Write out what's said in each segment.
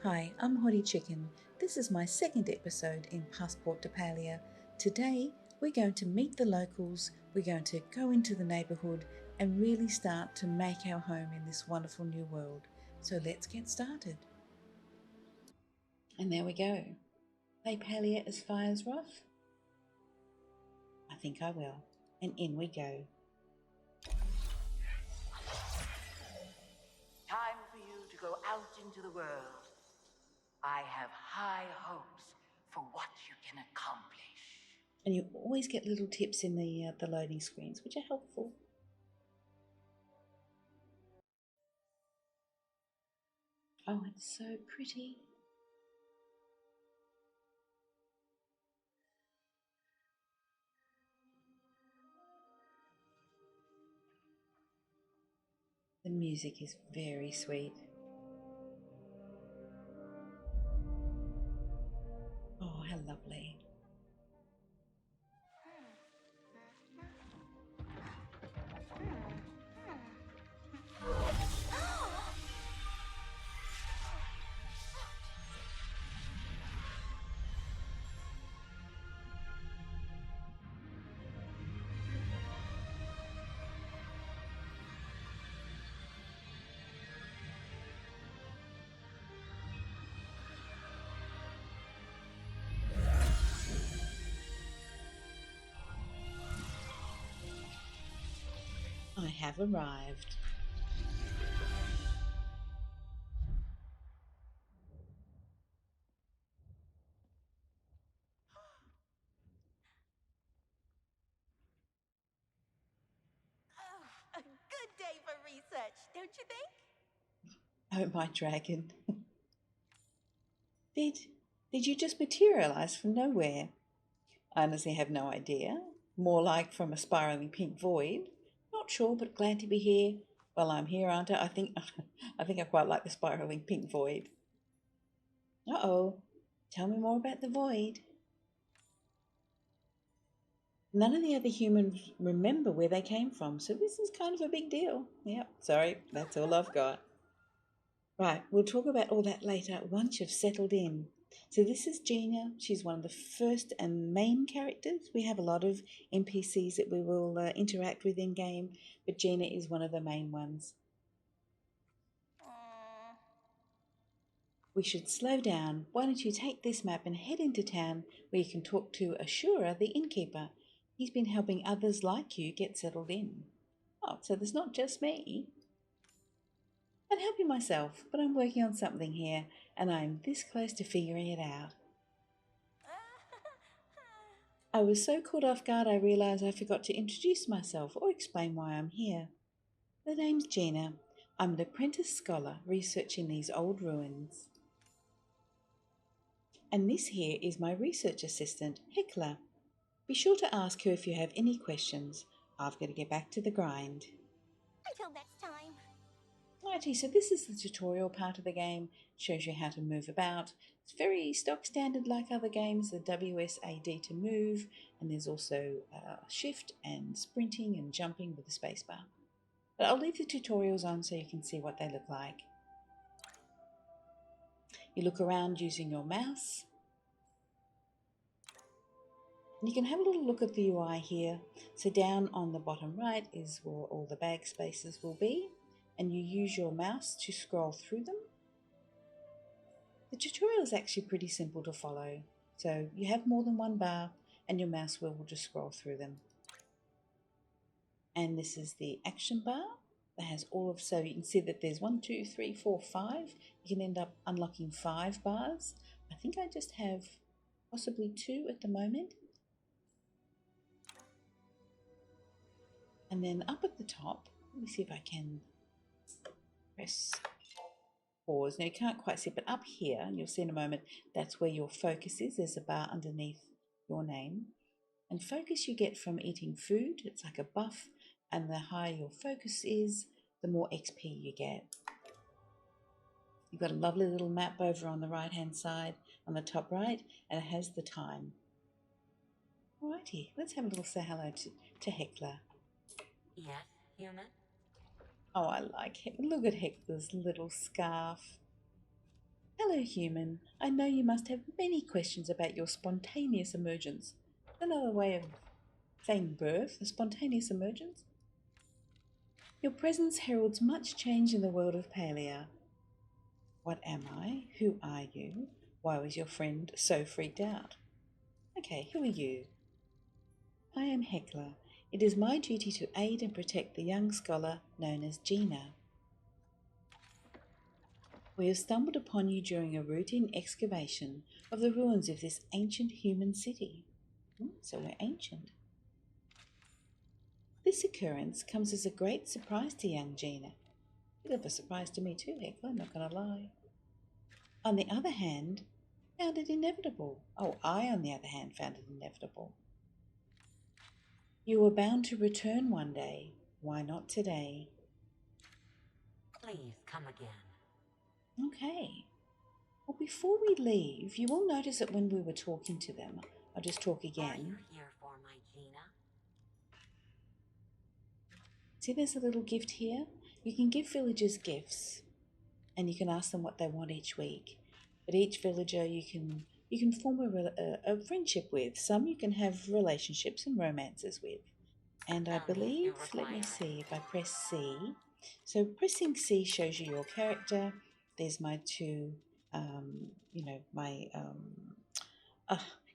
Hi, I'm Hottie Chicken. This is my second episode in Passport to Palia. Today, we're going to meet the locals, we're going to go into the neighbourhood and really start to make our home in this wonderful new world. So let's get started. And there we go. Play Palia as Fire's Wrath? I think I will. And in we go. Time for you to go out into the world. I have high hopes for what you can accomplish. And you always get little tips in the loading screens, which are helpful. Oh, it's so pretty. The music is very sweet. Oh, how lovely. I have arrived. Oh, a good day for research, don't you think? Oh, my dragon. Did you just materialize from nowhere? I honestly have no idea. More like from a spiraling pink void. Not sure, but glad to be here. Well, I'm here, aren't I? I think I quite like the spiraling pink void. Uh-oh. Tell me more about the void. None of the other humans remember where they came from, so this is kind of a big deal. Yep, sorry, that's all I've got. Right, we'll talk about all that later once you've settled in. So this is Gina. She's one of the first and main characters. We have a lot of NPCs that we will interact with in game, but Gina is one of the main ones. Aww. We should slow down. Why don't you take this map and head into town where you can talk to Ashura, the innkeeper. He's been helping others like you get settled in. Oh, so there's not just me. I'm helping myself, but I'm working on something here, and I'm this close to figuring it out. I was so caught off guard I realised I forgot to introduce myself or explain why I'm here. The name's Gina. I'm an apprentice scholar researching these old ruins. And this here is my research assistant, Hecla. Be sure to ask her if you have any questions. I've got to get back to the grind. Until next time. Righty, so this is the tutorial part of the game. It shows you how to move about. It's very stock standard like other games, the WSAD to move, and there's also shift and sprinting and jumping with the spacebar. But I'll leave the tutorials on so you can see what they look like. You look around using your mouse. And you can have a little look at the UI here. So down on the bottom right is where all the bag spaces will be, and you use your mouse to scroll through them. The tutorial is actually pretty simple to follow. So you have more than one bar and your mouse wheel will just scroll through them. And this is the action bar that has all of, so you can see that there's 1, 2, 3, 4, 5. You can end up unlocking 5 bars. I think I just have possibly 2 at the moment. And then up at the top, let me see if I can press pause. Now you can't quite see, but up here, and you'll see in a moment, that's where your focus is. There's a bar underneath your name. And focus you get from eating food. It's like a buff, and the higher your focus is, the more XP you get. You've got a lovely little map over on the right-hand side, on the top right, and it has the time. Alrighty, let's have a little say hello to Hecla. Yes, human? Oh, I like him. Look at Hector's little scarf. Hello, Hello, human. I know you must have many questions about your spontaneous emergence. Another way of saying birth, a spontaneous emergence. Your presence heralds much change in the world of Palia. What am I? Who are you? Why was your friend so freaked out? Okay, who are you? I am Heckler. It is my duty to aid and protect the young scholar known as Gina. We have stumbled upon you during a routine excavation of the ruins of this ancient human city. So we're ancient. This occurrence comes as a great surprise to young Gina. Bit of a surprise to me too, Heckler, I'm not going to lie. On the other hand, found it inevitable. Oh, I, on the other hand, found it inevitable. You were bound to return one day. Why not today? Please come again. Okay. Well, before we leave, you will notice that when we were talking to them, I'll just talk Are again. you here for my Gina? See, there's a little gift here. You can give villagers gifts, and you can ask them what they want each week. But each villager you can form a friendship with. Some you can have relationships and romances with. And I believe, let me see if I press C. So pressing C shows you your character. There's my two,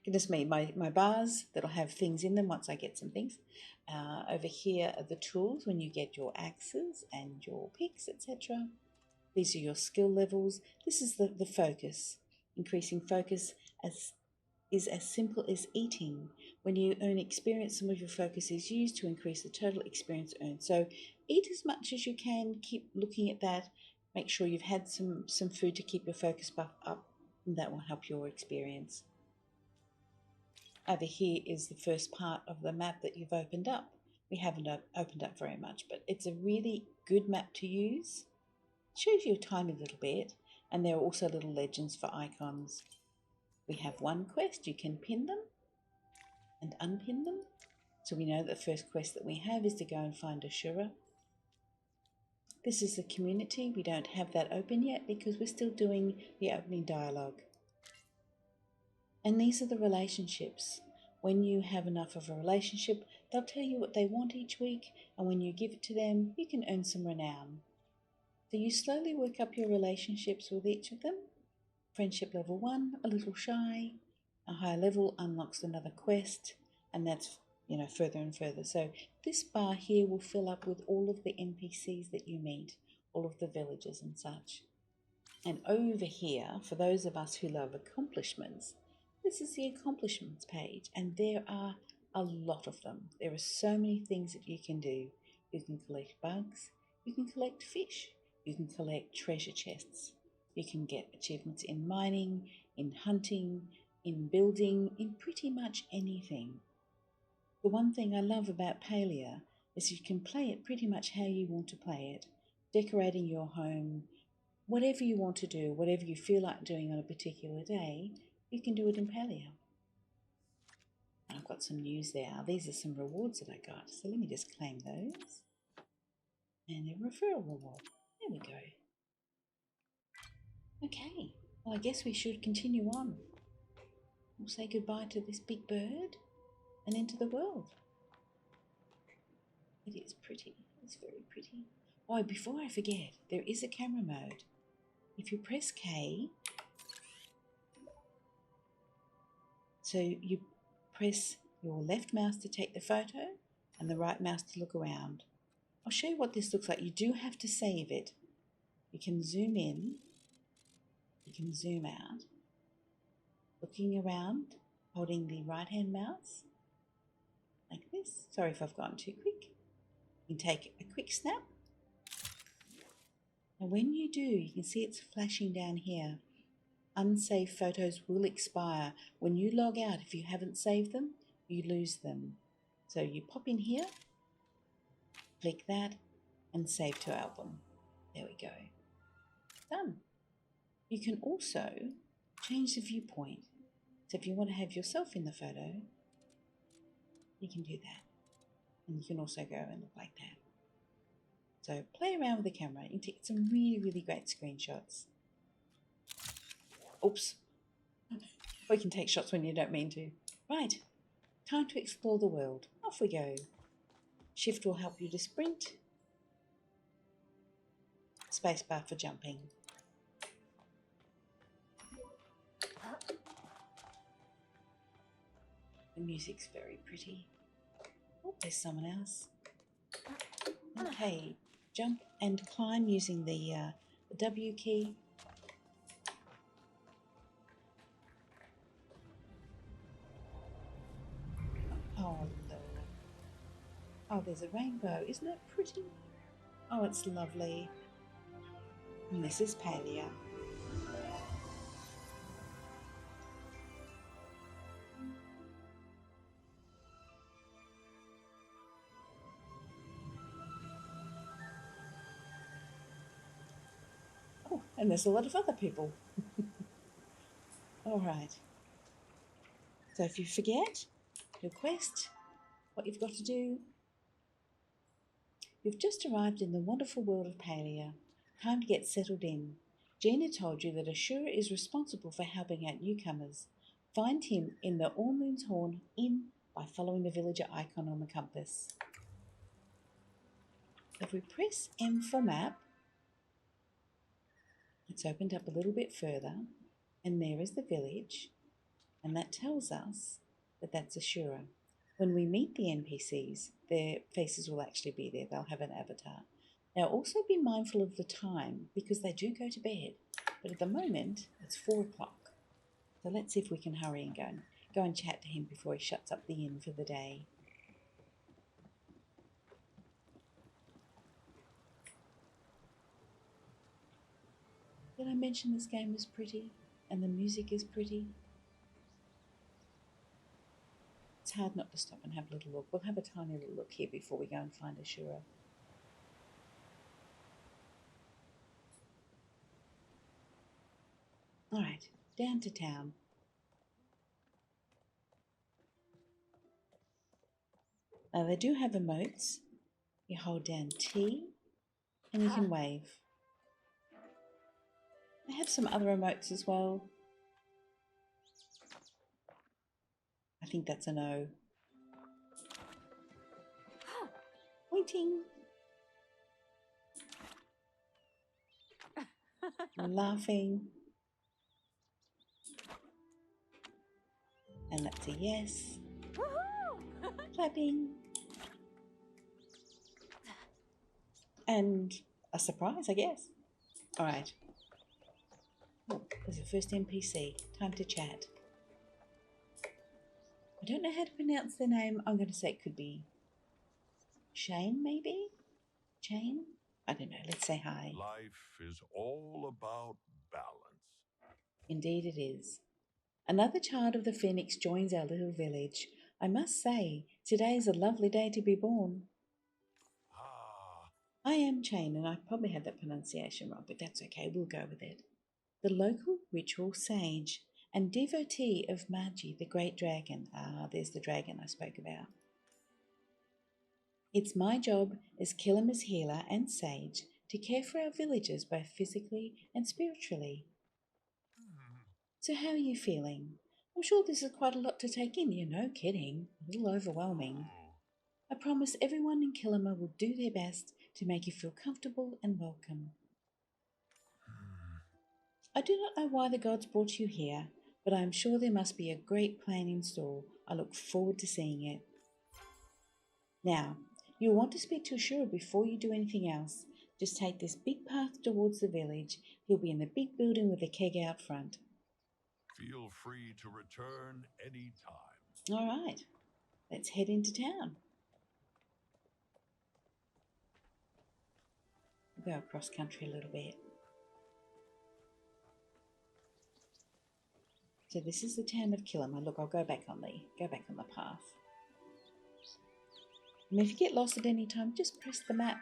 goodness me, my bars that'll have things in them once I get some things. Over here are the tools when you get your axes and your picks, etc. These are your skill levels. This is the focus. Increasing focus is as simple as eating. When you earn experience, some of your focus is used to increase the total experience earned. So eat as much as you can. Keep looking at that. Make sure you've had some food to keep your focus buff up, and that will help your experience. Over here is the first part of the map that you've opened up. We haven't opened up very much, but it's a really good map to use. It shows you a tiny little bit, and there are also little legends for icons. We have one quest. You can pin them and unpin them. So we know the first quest that we have is to go and find Ashura. This is the community. We don't have that open yet because we're still doing the opening dialogue. And these are the relationships. When you have enough of a relationship, they'll tell you what they want each week, and when you give it to them, you can earn some renown. So you slowly work up your relationships with each of them. Friendship level 1, a little shy. A higher level unlocks another quest, and that's further and further. So this bar here will fill up with all of the NPCs that you meet, all of the villagers and such. And over here, for those of us who love accomplishments, this is the accomplishments page, and there are a lot of them. There are so many things that you can do. You can collect bugs, you can collect fish, you can collect treasure chests, you can get achievements in mining, in hunting, in building, in pretty much anything. The one thing I love about Palia is you can play it pretty much how you want to play it, decorating your home, whatever you want to do, whatever you feel like doing on a particular day, you can do it in Palia. I've got some news there. These are some rewards that I got, so let me just claim those. And a referral reward. There we go. Okay, well I guess we should continue on. We'll say goodbye to this big bird and into the world. It is pretty. It's very pretty. Oh, before I forget, there is a camera mode. If you press K, so you press your left mouse to take the photo and the right mouse to look around. I'll show you what this looks like. You do have to save it. You can zoom in, you can zoom out, looking around, holding the right hand mouse, like this. Sorry if I've gone too quick. You can take a quick snap. And when you do, you can see it's flashing down here. Unsaved photos will expire. When you log out, if you haven't saved them, you lose them. So you pop in here, click that, and save to album. There we go. Done. You can also change the viewpoint. So if you want to have yourself in the photo, you can do that. And you can also go and look like that. So play around with the camera. You can take some really, really great screenshots. Oops. We can take shots when you don't mean to. Right. Time to explore the world. Off we go. Shift will help you to sprint. Spacebar for jumping. The music's very pretty. Oh, there's someone else. Okay, jump and climb using the W key. Oh, Lord. Oh, there's a rainbow. Isn't that pretty? Oh, it's lovely. And this is Palia. Oh, and there's a lot of other people. All right. So if you forget your quest, what you've got to do, you've just arrived in the wonderful world of Palia. Time to get settled in. Gina told you that Ashura is responsible for helping out newcomers. Find him in the All Moon's Horn Inn by following the villager icon on the compass. If we press M for map, it's opened up a little bit further, and there is the village, and that tells us that that's Ashura. When we meet the NPCs, their faces will actually be there. They'll have an avatar. Now also be mindful of the time because they do go to bed, but at the moment it's 4 o'clock. So let's see if we can hurry and go and chat to him before he shuts up the inn for the day. Did I mention this game was pretty and the music is pretty? It's hard not to stop and have a little look. We'll have a tiny little look here before we go and find Ashura. All right, down to town. Now they do have emotes. You hold down T and you can wave. They have some other emotes as well. I think that's an O. Pointing. Laughing. And that's a yes. Clapping. And a surprise, I guess. All right. Oh, there's the first NPC. Time to chat. I don't know how to pronounce their name. I'm going to say it could be Shane, maybe? Shane? I don't know. Let's say hi. Life is all about balance. Indeed it is. Another child of the Phoenix joins our little village. I must say, today is a lovely day to be born. I am Chain, and I probably had that pronunciation wrong, but that's okay. We'll go with it. The local ritual sage and devotee of Magi, the great dragon. Ah, there's the dragon I spoke about. It's my job as Killimer's healer and sage to care for our villagers both physically and spiritually. So how are you feeling? I'm sure this is quite a lot to take in. You're no kidding. A little overwhelming. I promise everyone in Killimer will do their best to make you feel comfortable and welcome. I do not know why the gods brought you here, but I am sure there must be a great plan in store. I look forward to seeing it. Now, you'll want to speak to Ashura before you do anything else. Just take this big path towards the village. He'll be in the big building with the keg out front. Feel free to return anytime. All right, let's head into town. We'll go across country a little bit. So this is the town of Killimer. Look, I'll go back on the path. And if you get lost at any time, just press the map.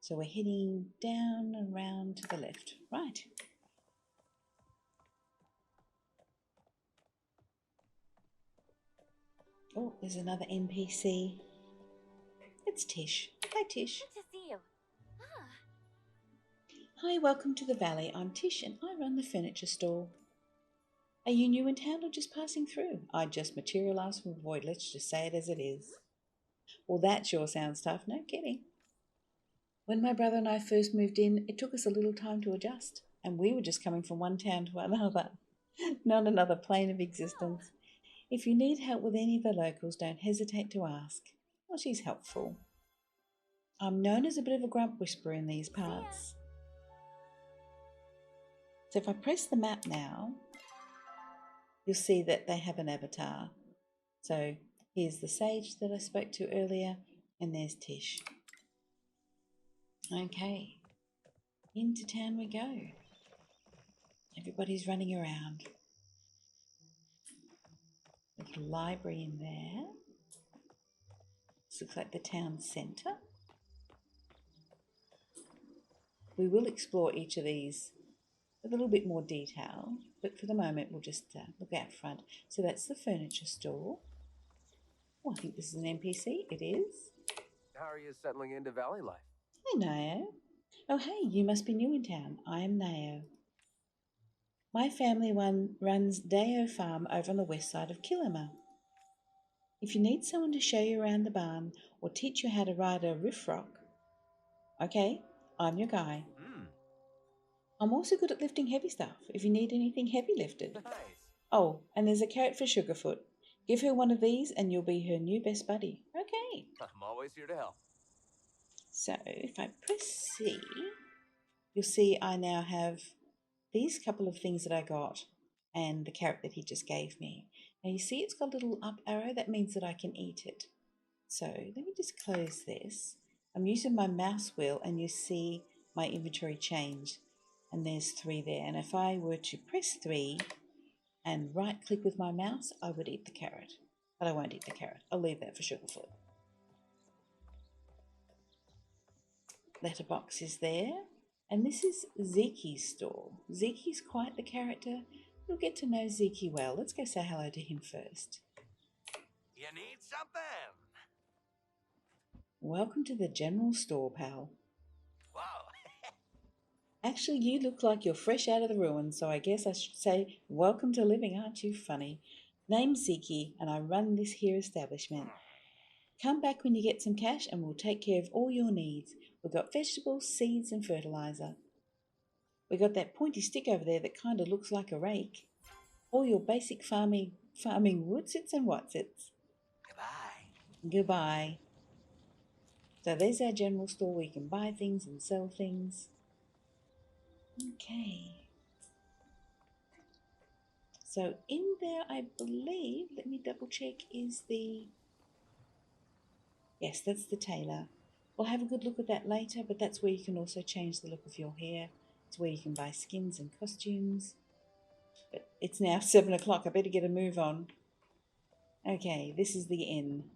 So we're heading down and round to the left. Right. Oh, there's another NPC. It's Tish. Hi, Tish. Good to see you. Hi, welcome to the valley. I'm Tish and I run the furniture store. Are you new in town or just passing through? I just materialised from the void. Let's just say it as it is. Well, that sure sounds tough. No kidding. When my brother and I first moved in, it took us a little time to adjust, and we were just coming from one town to another, not another plane of existence. If you need help with any of the locals, don't hesitate to ask. Well, she's helpful. I'm known as a bit of a grump whisperer in these parts. So if I press the map now, you'll see that they have an avatar. So here's the sage that I spoke to earlier, and there's Tish. Okay, into town we go. Everybody's running around. There's a library in there. This looks like the town centre. We will explore each of these with a little bit more detail, but for the moment we'll just look out front. So that's the furniture store. Oh, I think this is an NPC. It is. How are you settling into valley life? Hey, Nao. Oh, hey, you must be new in town. I am Nao. My family runs Deo Farm over on the west side of Kilima. If you need someone to show you around the barn or teach you how to ride a riffrock, okay, I'm your guy. I'm also good at lifting heavy stuff, if you need anything heavy lifted. Nice. Oh, and there's a carrot for Sugarfoot. Give her one of these and you'll be her new best buddy. Okay. I'm always here to help. So if I press C, you'll see I now have these couple of things that I got and the carrot that he just gave me. Now you see it's got a little up arrow. That means that I can eat it. So let me just close this. I'm using my mouse wheel and you see my inventory change. And there's 3 there. And if I were to press 3 and right click with my mouse, I would eat the carrot. But I won't eat the carrot. I'll leave that for Sugarfoot. Letterbox is there. And this is Zeki's store. Zeki's quite the character. You'll get to know Zeki well. Let's go say hello to him first. You need something? Welcome to the general store, pal. Whoa. Actually, you look like you're fresh out of the ruins, so I guess I should say, welcome to living, aren't you funny? Name's Zeki, and I run this here establishment. Come back when you get some cash, and we'll take care of all your needs. We've got vegetables, seeds, and fertilizer. We got that pointy stick over there that kind of looks like a rake. All your basic farming woodsits and whatsits. Goodbye. Goodbye. So there's our general store where you can buy things and sell things. Okay. So in there, I believe, let me double check, is the... Yes, that's the tailor. We'll have a good look at that later, but that's where you can also change the look of your hair. It's where you can buy skins and costumes. But it's now 7 o'clock. I better get a move on. Okay, this is the inn.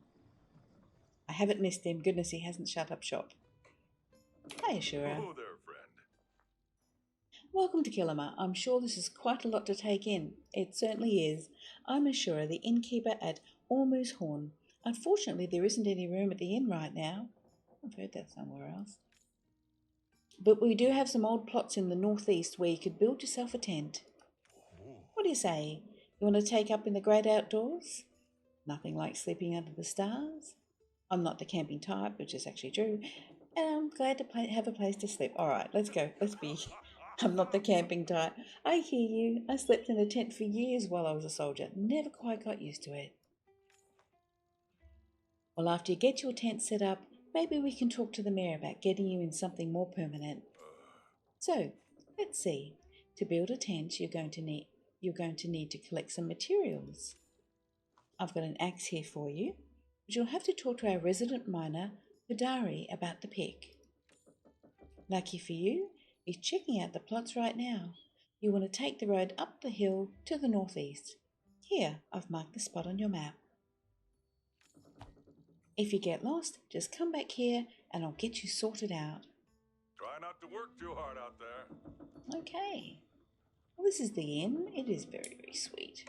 I haven't missed him. Goodness, he hasn't shut up shop. Hi, Ashura. Hello there, friend. Welcome to Kilima. I'm sure this is quite a lot to take in. It certainly is. I'm Ashura, the innkeeper at Ormu's Horn. Unfortunately, there isn't any room at the inn right now. I've heard that somewhere else. But we do have some old plots in the northeast where you could build yourself a tent. What do you say? You want to take up in the great outdoors? Nothing like sleeping under the stars. I'm not the camping type, which is actually true, and I'm glad to have a place to sleep. All right, let's go. Let's be. I'm not the camping type. I hear you. I slept in a tent for years while I was a soldier. Never quite got used to it. Well, after you get your tent set up, maybe we can talk to the mayor about getting you in something more permanent. So, let's see. To build a tent, you're going to need to collect some materials. I've got an axe here for you, but you'll have to talk to our resident miner, Hidari, about the pick. Lucky for you, he's checking out the plots right now. You want to take the road up the hill to the northeast. Here, I've marked the spot on your map. If you get lost, just come back here and I'll get you sorted out. Try not to work too hard out there. Okay. Well, this is the inn. It is very, very sweet.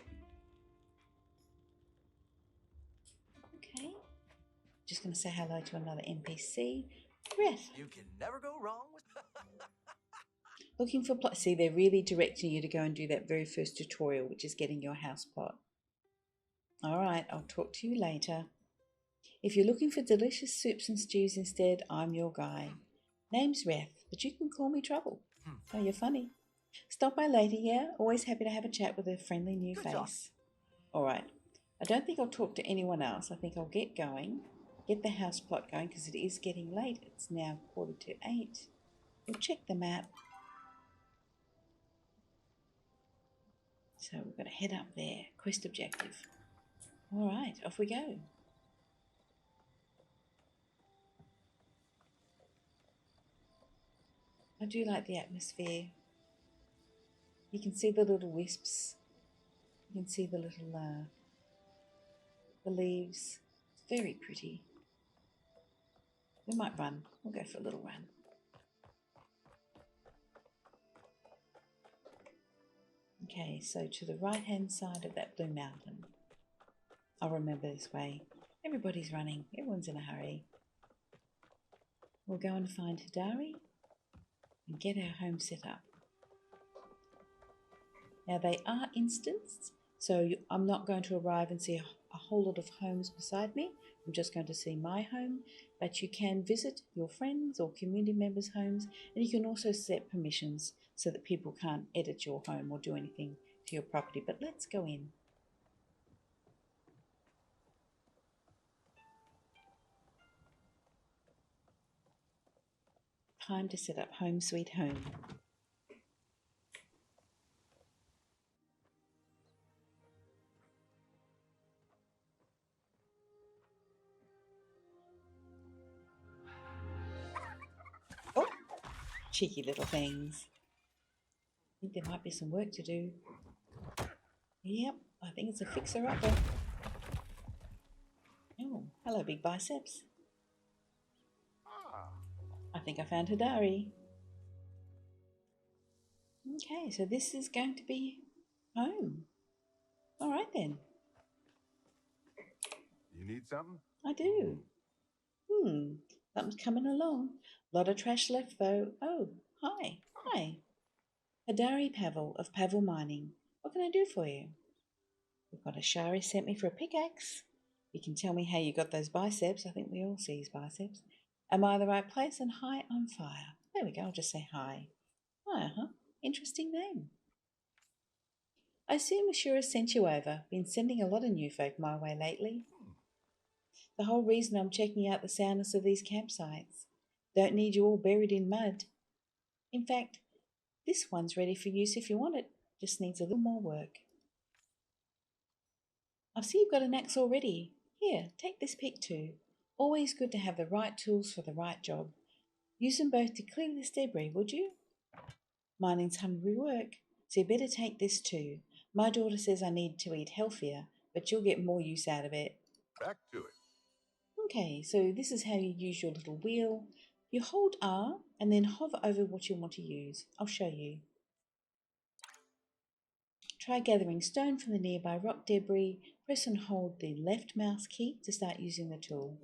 Okay. Just going to say hello to another NPC. Ref. You can never go wrong with... Looking for plot. See, they're really directing you to go and do that very first tutorial, which is getting your house plot. All right, I'll talk to you later. If you're looking for delicious soups and stews instead, I'm your guy. Name's Ref, but you can call me Trouble. Oh, you're funny. Stop by later, yeah? Always happy to have a chat with a friendly new face. All right. I don't think I'll talk to anyone else. I think I'll get going, get the house plot going because it is getting late. It's now 7:45. We'll check the map. So we've got to head up there. Quest objective. All right, off we go. I do like the atmosphere. You can see the little wisps. You can see the little the leaves. It's very pretty. We might run. We'll go for a little run. Okay, so to the right-hand side of that blue mountain. I'll remember this way. Everybody's running. Everyone's in a hurry. We'll go and find Hidari and get our home set up. Now they are instanced, so I'm not going to arrive and see a whole lot of homes beside me. I'm just going to see my home, but you can visit your friends or community members' homes, and you can also set permissions so that people can't edit your home or do anything to your property. But let's go in. Time to set up home sweet home. Oh, cheeky little things. I think there might be some work to do. Yep, I think it's a fixer-upper. Oh, hello, big biceps. I think I found Hidari. Okay, so this is going to be home. All right then. You need something? I do. Something's coming along. Lot of trash left though. Oh, hi. Hi. Hidari Pavel of Pavel Mining. What can I do for you? We've got a Shari sent me for a pickaxe. You can tell me how you got those biceps. I think we all see his biceps. Am I in the right place? And hi, I'm Fire. There we go. I'll just say hi. Hi, Interesting name. I assume Ashura sent you over. Been sending a lot of new folk my way lately. The whole reason I'm checking out the soundness of these campsites. Don't need you all buried in mud. In fact, this one's ready for use if you want it. Just needs a little more work. I see you've got an axe already. Here, take this pick too. Always good to have the right tools for the right job. Use them both to clear this debris, would you? Mining's hungry work, so you better take this too. My daughter says I need to eat healthier, but you'll get more use out of it. Back to it. Okay, so this is how you use your little wheel. You hold R and then hover over what you want to use. I'll show you. Try gathering stone from the nearby rock debris. Press and hold the left mouse key to start using the tool.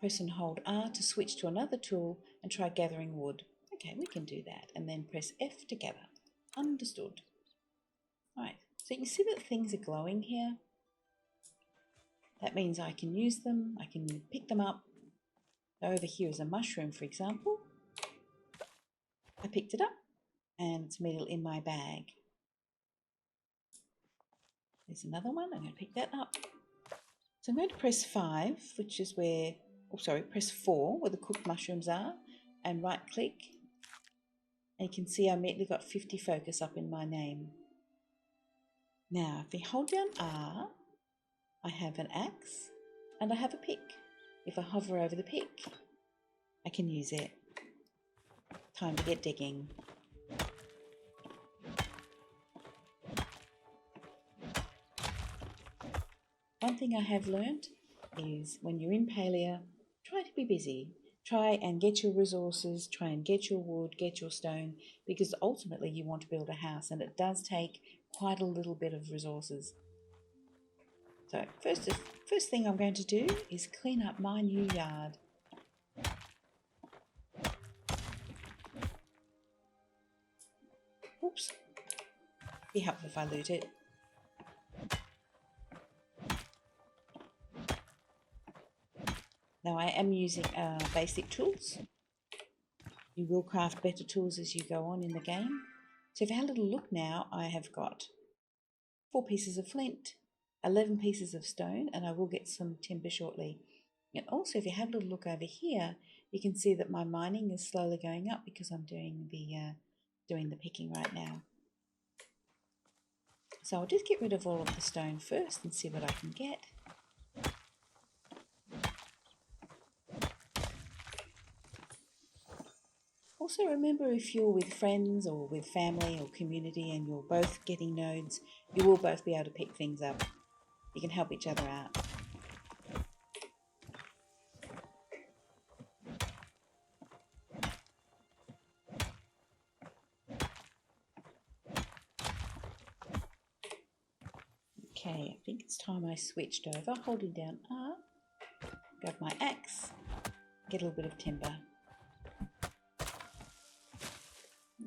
Press and hold R to switch to another tool and try gathering wood. Okay, we can do that. And then press F to gather. Understood. Alright, so you can see that things are glowing here. That means I can use them, I can pick them up. Over here is a mushroom, for example. I picked it up and it's immediately in my bag. There's another one, I'm going to pick that up. So I'm going to press 5, which is where, press 4, where the cooked mushrooms are, and right click. And you can see I immediately got 50 focus up in my name. Now, if we hold down R, I have an axe and I have a pick. If I hover over the pick, I can use it. Time to get digging. One thing I have learnt is when you're in Palia, try to be busy. Try and get your resources, try and get your wood, get your stone, because ultimately you want to build a house and it does take quite a little bit of resources. So first thing I'm going to do is clean up my new yard. Oops. Be helpful if I loot it. Now I am using basic tools. You will craft better tools as you go on in the game. So if you have a little look now, I have got 4 pieces of flint, 11 pieces of stone, and I will get some timber shortly. And also if you have a little look over here, you can see that my mining is slowly going up because I'm doing the picking right now. So I'll just get rid of all of the stone first and see what I can get. Also remember, if you're with friends or with family or community and you're both getting nodes, you will both be able to pick things up. You can help each other out. Okay, I think it's time I switched over, holding down R, grab my axe, get a little bit of timber.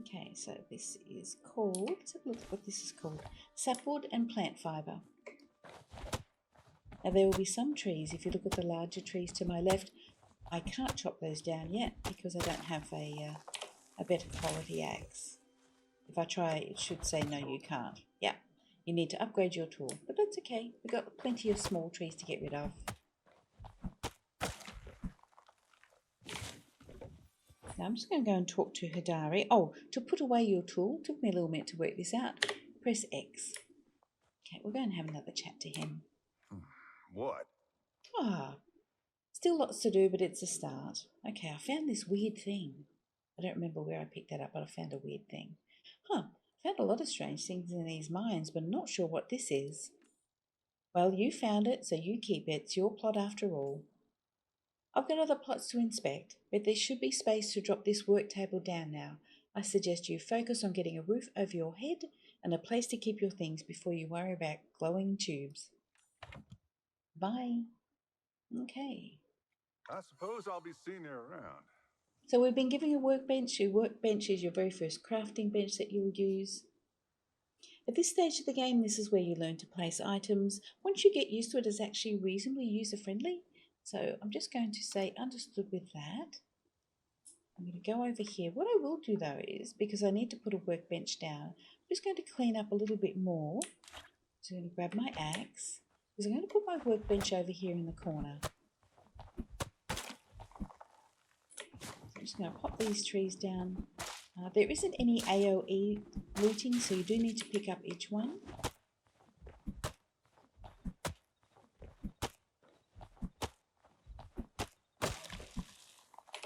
Okay, so this is called, let's have a look at what this is called, sapwood and plant fibre. Now there will be some trees, if you look at the larger trees to my left, I can't chop those down yet because I don't have a better quality axe. If I try, it should say no, you can't. Yeah, you need to upgrade your tool, but that's okay. We've got plenty of small trees to get rid of. Now I'm just going to go and talk to Hidari. Oh, to put away your tool, took me a little minute to work this out. Press X. Okay, we'll go and have another chat to him. What? Ah, still lots to do, but it's a start. Okay, I found this weird thing. I don't remember where I picked that up, but I found a weird thing. I found a lot of strange things in these mines, but I'm not sure what this is. Well, you found it, so you keep it. It's your plot after all. I've got other plots to inspect, but there should be space to drop this work table down now. I suggest you focus on getting a roof over your head and a place to keep your things before you worry about glowing tubes. Bye. Okay. I suppose I'll be seeing you around. So we've been giving a workbench. Your workbench is your very first crafting bench that you'll use. At this stage of the game, this is where you learn to place items. Once you get used to it, it's actually reasonably user-friendly. So I'm just going to say understood with that. I'm going to go over here. What I will do though is, because I need to put a workbench down, I'm just going to clean up a little bit more. So I'm going to grab my axe, because I'm going to put my workbench over here in the corner. I'm just going to pop these trees down. There isn't any AoE looting, so you do need to pick up each one.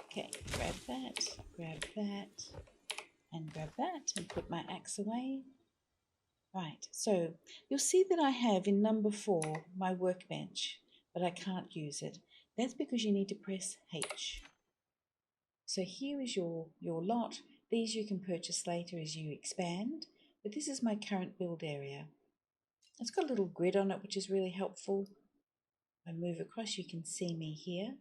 Okay, grab that, and grab that, and put my axe away. Right, so you'll see that I have in number 4 my workbench, but I can't use it. That's because you need to press H. So here is your lot. These you can purchase later as you expand, but this is my current build area. It's got a little grid on it, which is really helpful. If I move across, you can see me here.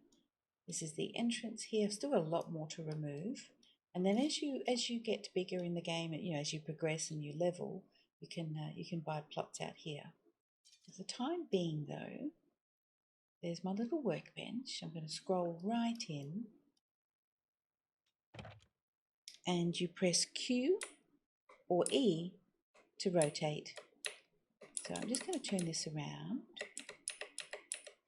This is the entrance here. I've still got a lot more to remove. And then as you get bigger in the game, as you progress and you level, you can buy plots out here. For the time being though, there's my little workbench. I'm going to scroll right in, and you press Q or E to rotate. So I'm just going to turn this around,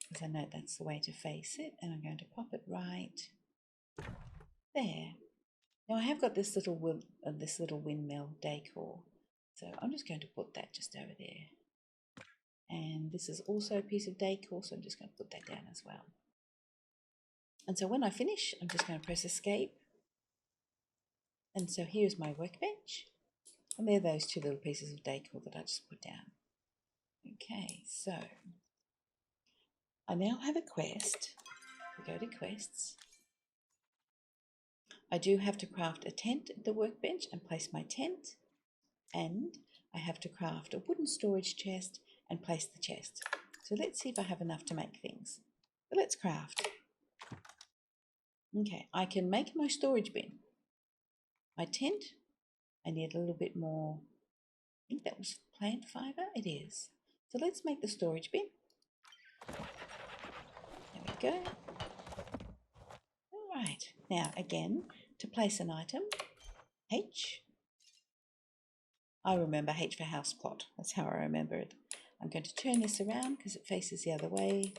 because I know that's the way to face it, and I'm going to pop it right there. Now I have got this little windmill decor, so I'm just going to put that just over there. And this is also a piece of decor, so I'm just going to put that down as well. And so when I finish, I'm just going to press escape. And so here's my workbench, and there are those 2 little pieces of decor that I just put down. Okay, so I now have a quest. We go to quests. I do have to craft a tent at the workbench and place my tent, and I have to craft a wooden storage chest and place the chest. So let's see if I have enough to make things. So let's craft. Okay, I can make my storage bin, my tent, I need a little bit more. I think that was plant fiber. It is. So let's make the storage bin. There we go. All right. Now again, to place an item, H. I remember H for house plot. That's how I remember it. I'm going to turn this around because it faces the other way.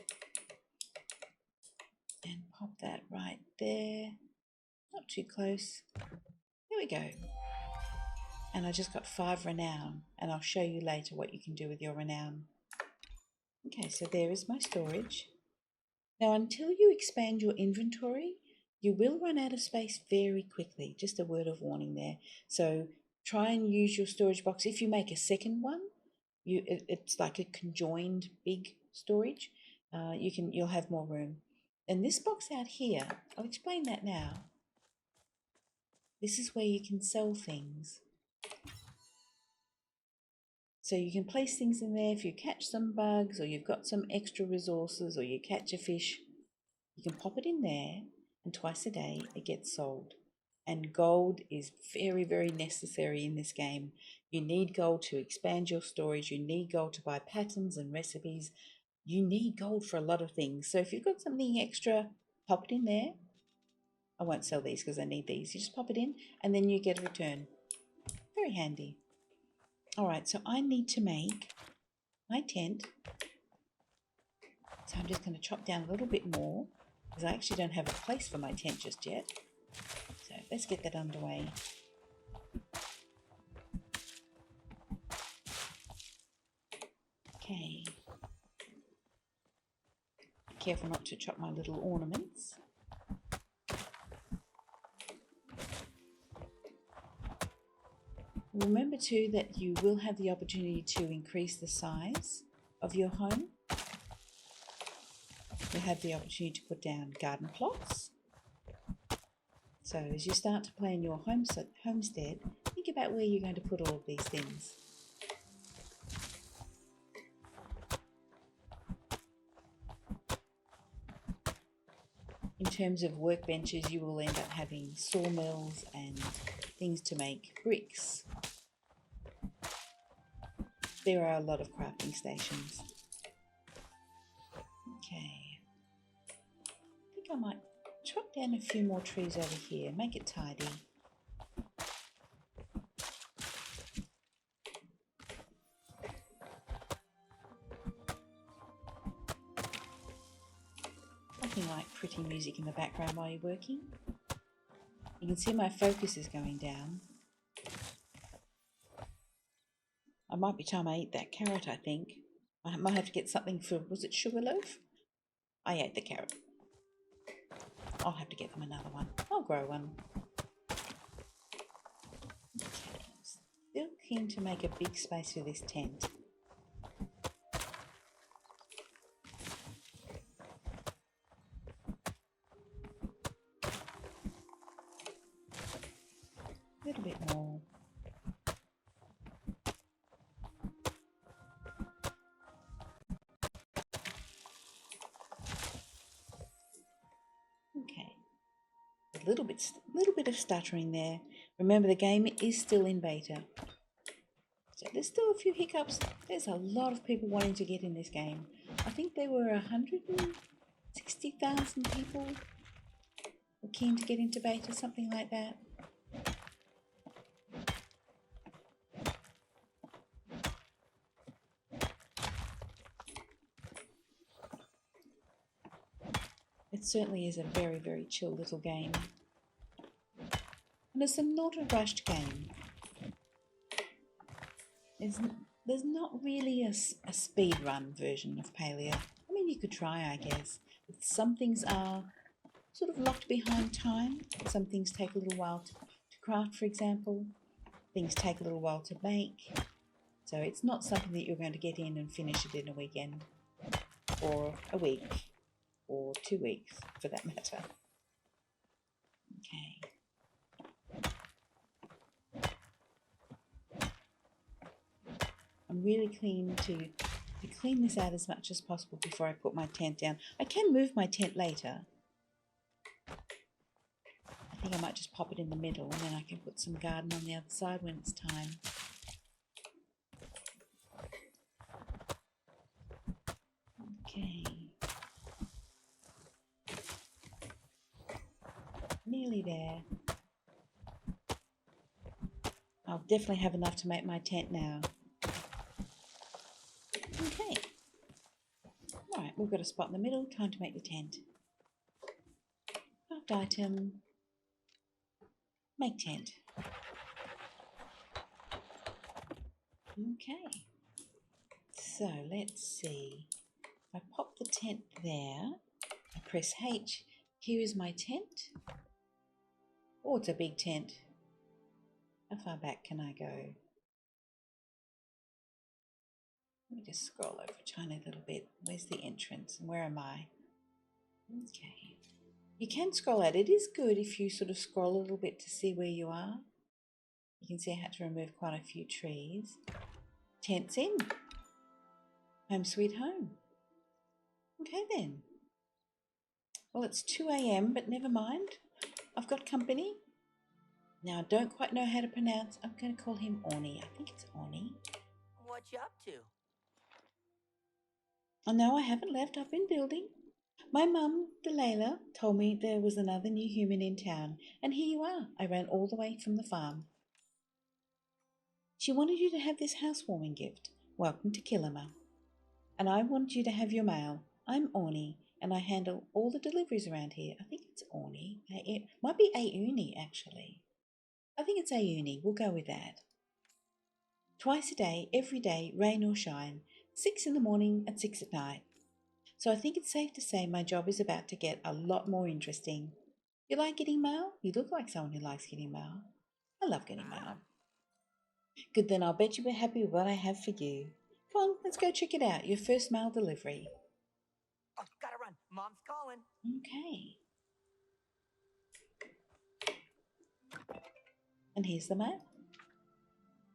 And pop that right there. Not too close. There we go. And I just got 5 renown. And I'll show you later what you can do with your renown. Okay, so there is my storage. Now, until you expand your inventory, you will run out of space very quickly. Just a word of warning there. So try and use your storage box. If you make a second one, it's like a conjoined big storage. You'll have more room. And this box out here, I'll explain that now. This is where you can sell things. So you can place things in there if you catch some bugs or you've got some extra resources or you catch a fish. You can pop it in there and twice a day it gets sold. And gold is very, very necessary in this game. You need gold to expand your storage. You need gold to buy patterns and recipes. You need gold for a lot of things. So if you've got something extra, pop it in there. I won't sell these because I need these. You just pop it in and then you get a return. Very handy. All right, so I need to make my tent. So I'm just going to chop down a little bit more because I actually don't have a place for my tent just yet. So let's get that underway. Okay. Be careful not to chop my little ornaments. Remember too that you will have the opportunity to increase the size of your home. You'll have the opportunity to put down garden plots. So as you start to plan your homestead, think about where you're going to put all of these things. In terms of workbenches, you will end up having sawmills and things to make bricks. There are a lot of crafting stations. Okay. I think I might chop down a few more trees over here, make it tidy. Nothing like pretty music in the background while you're working. You can see my focus is going down. I might be time I eat that carrot, I think. I might have to get something for, was it Sugarloaf? I ate the carrot. I'll have to get them another one. I'll grow one. Okay, still keen to make a big space for this tent. A little bit more. Okay, a little bit of stuttering there. Remember, the game is still in beta, so there's still a few hiccups. There's a lot of people wanting to get in this game. I think there were 160,000 people were keen to get into beta, something like that. It certainly is a very, very chill little game. And it's not a rushed game. There's not really a speed run version of Palia. I mean, you could try, I guess. But some things are sort of locked behind time. Some things take a little while to craft, for example. Things take a little while to make. So it's not something that you're going to get in and finish it in a weekend. Or a week. Or 2 weeks, for that matter. Okay. I'm really keen to clean this out as much as possible before I put my tent down. I can move my tent later. I think I might just pop it in the middle and then I can put some garden on the other side when it's time. Okay. Nearly there. I'll definitely have enough to make my tent now. Okay. Right, we've got a spot in the middle. Time to make the tent. Craft item. Make tent. Okay. So let's see. If I pop the tent there, I press H. Here is my tent. Oh, it's a big tent. How far back can I go? Let me just scroll over China a little bit. Where's the entrance? And where am I? Okay. You can scroll out. It is good if you sort of scroll a little bit to see where you are. You can see I had to remove quite a few trees. Tent's in. Home sweet home. Okay then. Well, it's 2 a.m, but never mind. I've got company. Now, I don't quite know how to pronounce. I'm going to call him Orny. I think it's Orny. What you up to? Oh, no, I haven't left. I've been building. My mum, Delilah, told me there was another new human in town, and here you are. I ran all the way from the farm. She wanted you to have this housewarming gift. Welcome to Kilima. And I want you to have your mail. I'm Orny, and I handle all the deliveries around here. I think it's Orny. It might be Auni, actually. I think it's Auni. We'll go with that. Twice a day, every day, rain or shine. 6 in the morning and 6 at night. So I think it's safe to say my job is about to get a lot more interesting. You like getting mail? You look like someone who likes getting mail. I love getting mail. Good, then I'll bet you'll be happy with what I have for you. Come on, let's go check it out. Your first mail delivery. Oh, gotta run. Mom's calling. Okay. And here's the mail.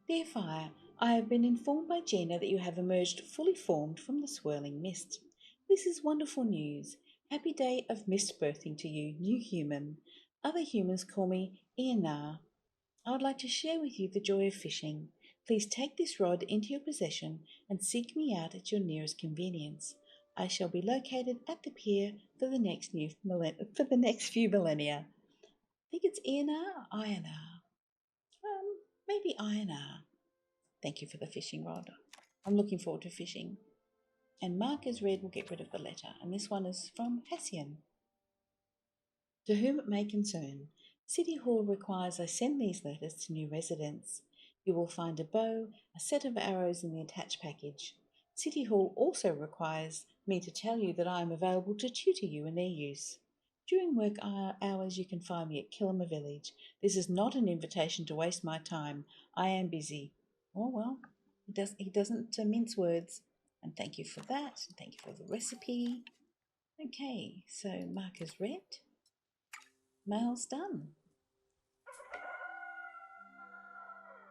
Dear Fire, I have been informed by Gina that you have emerged fully formed from the swirling mist. This is wonderful news. Happy day of mist birthing to you, new human. Other humans call me Iana. I would like to share with you the joy of fishing. Please take this rod into your possession and seek me out at your nearest convenience. I shall be located at the pier for the next few millennia. I think it's Iana or Iana. Maybe Iana. Thank you for the fishing rod. I'm looking forward to fishing. And mark as read will get rid of the letter. And this one is from Hassian. To whom it may concern, City Hall requires I send these letters to new residents. You will find a bow, a set of arrows in the attached package. City Hall also requires me to tell you that I am available to tutor you in their use. During work hours, you can find me at Kilima Village. This is not an invitation to waste my time. I am busy. Oh, well, he doesn't mince words. And thank you for that. Thank you for the recipe. Okay, so marker's read. Mail's done.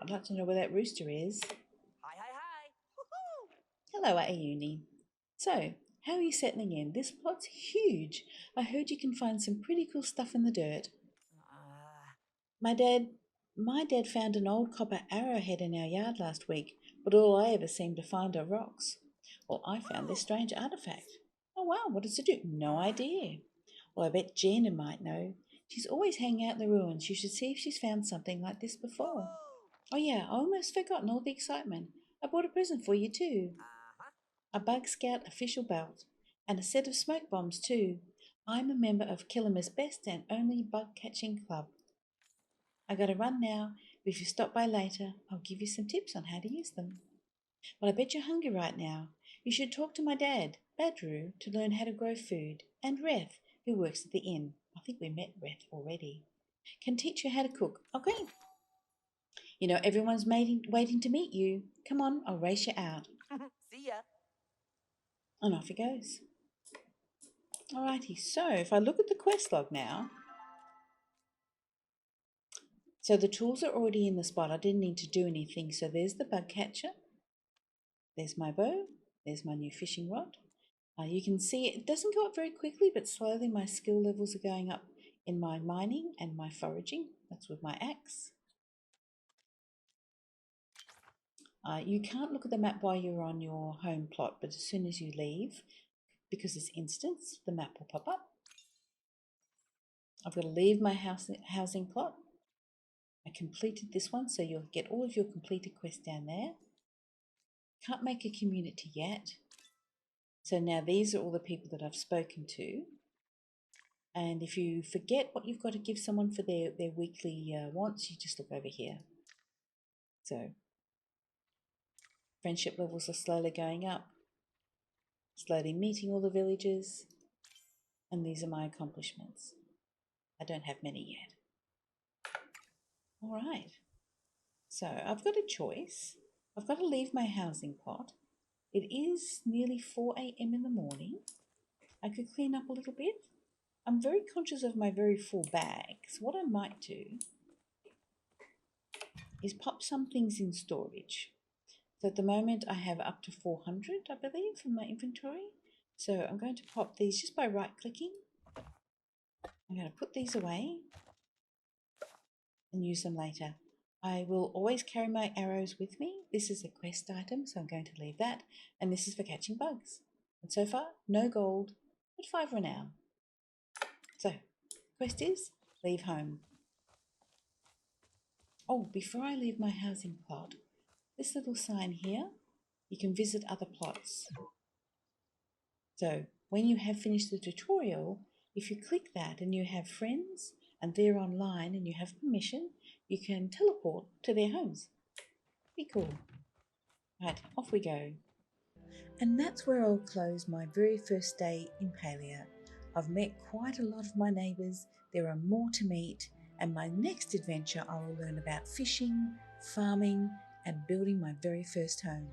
I'd like to know where that rooster is. Hi, hi, hi. Woohoo! Hello, Auni. So, how are you settling in? This plot's huge. I heard you can find some pretty cool stuff in the dirt. My dad found an old copper arrowhead in our yard last week, but all I ever seemed to find are rocks. Well, I found this strange artifact. Oh wow, what does it do? No idea. Well, I bet Gina might know. She's always hanging out in the ruins. You should see if she's found something like this before. Oh yeah, I almost forgotten all the excitement. I bought a present for you too. A Bug Scout official belt, and a set of smoke bombs too. I'm a member of Kilima's best and only bug-catching club. I gotta run now, but if you stop by later, I'll give you some tips on how to use them. Well, I bet you're hungry right now. You should talk to my dad, Badru, to learn how to grow food, and Reth, who works at the inn. I think we met Reth already. Can teach you how to cook. Okay. You know, everyone's waiting to meet you. Come on, I'll race you out. See ya. And off he goes. Alrighty, so if I look at the quest log now, so the tools are already in the spot. I didn't need to do anything. So there's the bug catcher. There's my bow. There's my new fishing rod. You can see it doesn't go up very quickly, but slowly my skill levels are going up in my mining and my foraging. That's with my axe. You can't look at the map while you're on your home plot, but as soon as you leave, because it's instance, the map will pop up. I've got to leave my housing plot. I completed this one, so you'll get all of your completed quests down there. Can't make a community yet. So now these are all the people that I've spoken to. And if you forget what you've got to give someone for their weekly wants, you just look over here. So friendship levels are slowly going up, slowly meeting all the villagers, and these are my accomplishments. I don't have many yet. All right, so I've got a choice. I've got to leave my housing plot. It is nearly 4 a.m. in the morning. I could clean up a little bit. I'm very conscious of my very full bag, so what I might do is pop some things in storage. So at the moment I have up to 400, I believe, in my inventory. So I'm going to pop these just by right clicking. I'm going to put these away and use them later. I will always carry my arrows with me. This is a quest item, so I'm going to leave that. And this is for catching bugs. And so far, no gold, but 5 renown. So, quest is leave home. Oh, before I leave my housing plot, this little sign here, you can visit other plots. So when you have finished the tutorial, if you click that and you have friends and they're online and you have permission, you can teleport to their homes. Be cool. Right, off we go. And that's where I'll close my very first day in Palia. I've met quite a lot of my neighbours, there are more to meet, and my next adventure I will learn about fishing, farming, and building my very first home.